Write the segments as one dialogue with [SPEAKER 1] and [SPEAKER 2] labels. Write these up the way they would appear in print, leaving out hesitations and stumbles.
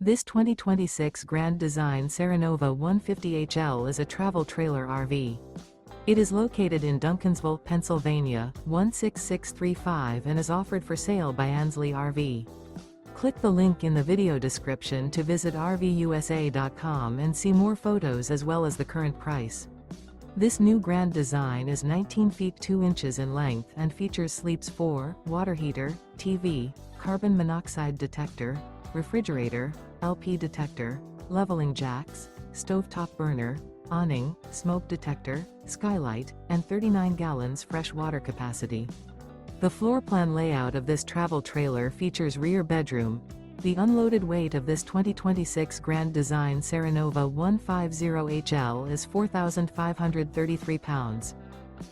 [SPEAKER 1] This 2026 Grand Design Serenova 150HL is a travel trailer RV. It is located in Duncansville, Pennsylvania, 16635 and is offered for sale by Ansley RV. Click the link in the video description to visit RVUSA.com and see more photos as well as the current price. This new Grand Design is 19 feet 2 inches in length and features sleeps 4, water heater, TV, carbon monoxide detector, refrigerator, LP detector, leveling jacks, stovetop burner, awning, smoke detector, skylight, and 39 gallons fresh water capacity. The floor plan layout of this travel trailer features rear bedroom. The unloaded weight of this 2026 Grand Design Serenova 150HL is 4,533 pounds.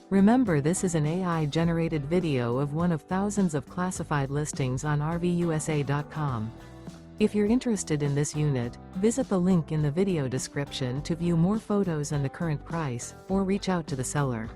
[SPEAKER 1] Remember, this is an AI-generated video of one of thousands of classified listings on RVUSA.com. If you're interested in this unit, visit the link in the video description to view more photos and the current price, or reach out to the seller.